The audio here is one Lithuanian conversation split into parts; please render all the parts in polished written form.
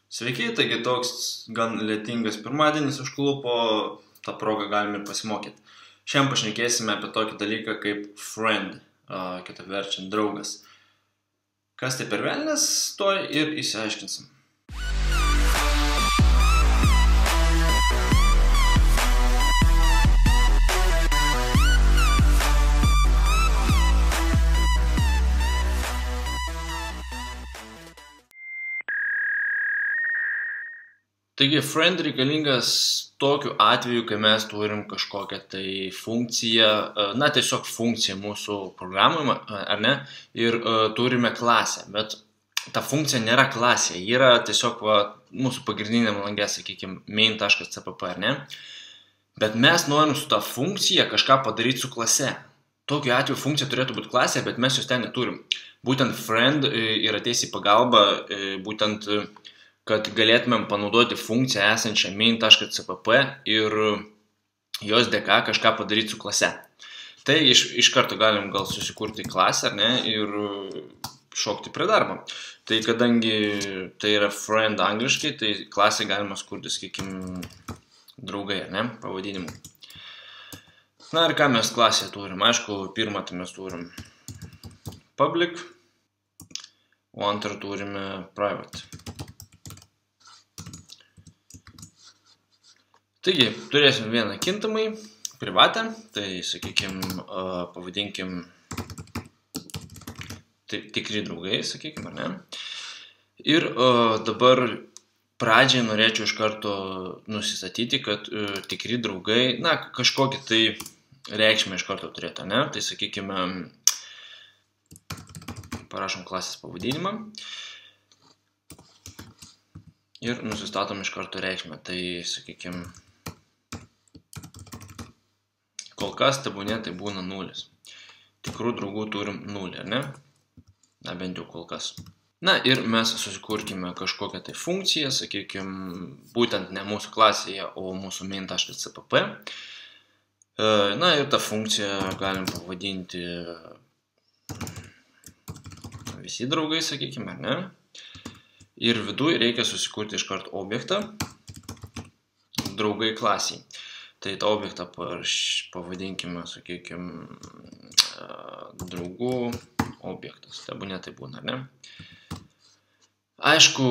Sveiki, taigi toks gan lietingas pirmadienis užklupo, tą progą galime ir pasimokyti. Šiandien pašnekėsime apie tokį dalyką kaip friend, kitaip verčiant draugas. Kas tai per velnias, to ir išsiaiškinsim. Taigi, friend reikalingas tokiu atveju, kai mes turim kažkokią tai funkciją, tiesiog funkciją mūsų programoje, ar ne, ir turime klasę, bet ta funkcija nėra klasė, ji yra tiesiog mūsų pagrindiniam lange, sakykime, main.cpp, ar ne, bet mes norim su ta funkcija kažką padaryti su klase. Tokiu atveju funkcija turėtų būti klasė, bet mes jos ten neturim. Būtent friend ir ateis į pagalbą, būtent kad galėtumėm panaudoti funkciją esančią main.cpp ir jos dėka kažką padaryti su klase. Tai iš karto galim gal susikurti klasę, ar ne, ir šokti prie darbo. Tai kadangi tai yra friend angliškai, tai klasę galima skurti, sakykime, draugai, ar ne, pavadinimu. Na ir ką mes klasėje turim? Aišku, pirmą tai mes turim public, o antrą turime private. Taigi, turėsim vieną kintamai, privatę, tai, sakykime, pavadinkim tikri draugai, sakykime, ar ne. Ir dabar pradžiai norėčiau iš karto nusistatyti, kad tikri draugai, kažkokį tai reikšmę iš karto turėtų, ne. Tai, sakykime, parašom klasės pavadinimą ir nusistatom iš karto reikšmę. Tai, sakykime, kol kas tebūnė tai būna 0. Tikrų draugų turim 0, ar ne? Bent jau kol kas. Ir mes susikurkime kažkokią tai funkciją, sakykime, būtent ne mūsų klasėje, o mūsų main.cpp. Ir tą funkciją galim pavadinti visi draugai, sakykime, ar ne? Ir viduje reikia susikurti iš karto objektą draugai klasiai. Tai tą objektą pavadinkime, sakykime, draugų objektas. Tebūnė tai būna, ar ne? Aišku,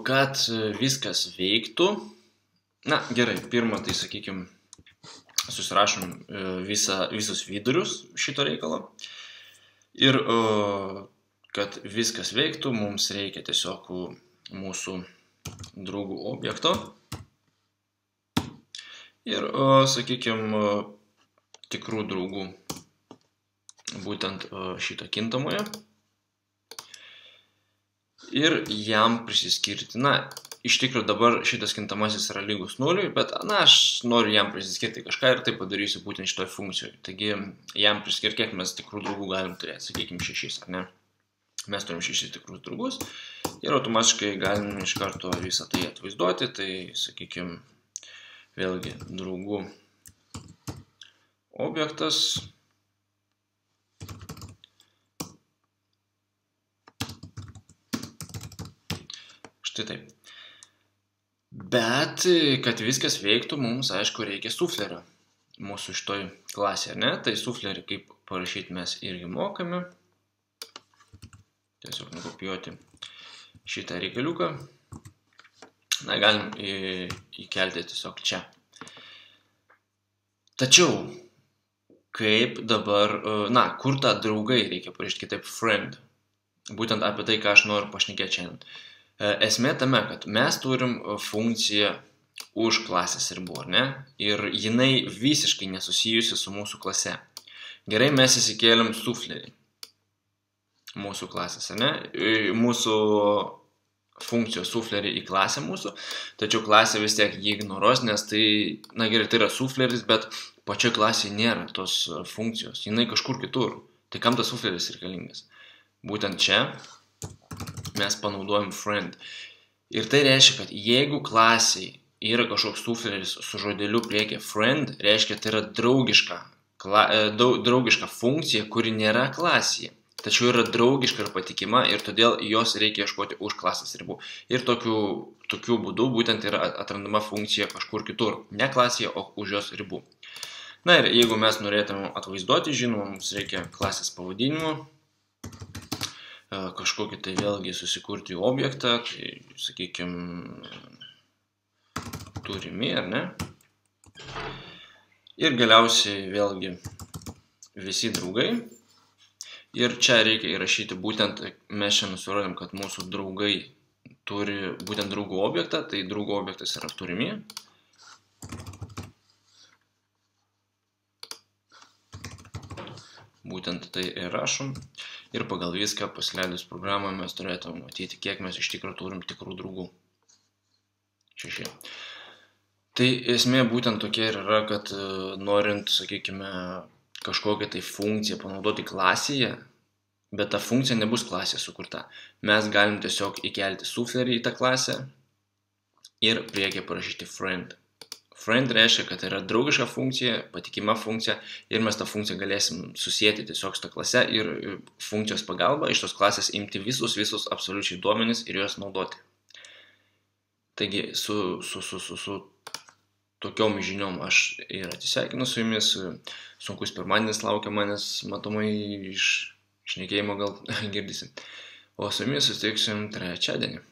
kad viskas veiktų. Gerai, pirmą tai, sakykime, susirašom visus vidurius šito reikalo. Ir kad viskas veiktų, mums reikia tiesiog mūsų draugų objekto. Ir, sakykime, tikrų draugų, būtent šito kintamoje. Ir jam prisiskirti, iš tikrųjų dabar šitas kintamasis yra lygus 0, bet, aš noriu jam prisiskirti kažką ir tai padarysiu būtent šitoj funkcijoje. Taigi, jam priskirti, kiek mes tikrų draugų galim turėti, sakykime, 6, ar ne? Mes turim 6 tikrus draugus ir automatiškai galim iš karto visą tai atvaizduoti, tai, sakykime, vėlgi draugų objektas. Štai taip. Bet, kad viskas veiktų, mums, aišku, reikia suflerio mūsų šitoj klasėje, ar ne? Tai suflerį kaip parašyti mes irgi mokame. Tiesiog nukopijuoti šitą reikaliuką. Galim įkelti tiesiog čia. Tačiau, kaip dabar, kur tą draugai reikia parašyti kitaip friend. Būtent apie tai, ką aš noriu pašnekėti šiandien. Esmė tame, kad mes turim funkciją už klasės ribų, ar ne? Ir jinai visiškai nesusijusi su mūsų klase. Gerai, mes įsikėlėm suflerį mūsų klasės, ar ne? Mūsų funkcijos suflerį į klasę mūsų, tačiau klasė vis tiek jį ignoruos, nes tai, gerai, tai yra sufleris, bet pačioj klasėje nėra tos funkcijos, jinai kažkur kitur. Tai kam tas sufleris reikalingas? Būtent čia mes panaudojam friend. Ir tai reiškia, kad jeigu klasėje yra kažkoks sufleris su žodeliu priekyje friend, reiškia, tai yra draugiška funkcija, kuri nėra klasėje. Tačiau yra draugiška ir patikima ir todėl jos reikia ieškoti už klasės ribų. Ir tokiu tokiu būdu būtent yra atrandama funkcija kažkur kitur, ne klasėje, o už jos ribų. Na ir jeigu mes norėtume atvaizduoti, žinoma, mums reikia klasės pavadinimo, kažkokį tai vėlgi susikurti objektą, tai sakykime, turimi, ar ne? Ir galiausiai vėlgi visi draugai. Ir čia reikia įrašyti būtent, mes čia nusirodėm, kad mūsų draugai turi būtent draugų objektą, tai draugų objektas yra turimi. Būtent tai ir rašom. Ir pagal viską pasileidus programą mes turėtume matyti, kiek mes iš tikrųjų turim tikrų draugų. 6. Tai esmė būtent tokia ir yra, kad norint, sakykime, kažkokią tai funkciją panaudoti klasėje, bet ta funkcija nebus klasėje sukurta. Mes galim tiesiog įkelti suflerį į tą klasę ir priekyje parašyti friend. Friend reiškia, kad tai yra draugiška funkcija, patikima funkcija ir mes tą funkciją galėsim susijęti tiesiog su tą klase ir funkcijos pagalba iš tos klasės imti visus absoliučiai duomenis ir juos naudoti. Taigi su tokiom žiniom aš ir atsisveikinu su jumis. Sunkus pirmadienis laukia manęs, matomai iš šnekėjimo gal girdisi. O su jumis susitiksim trečiadienį.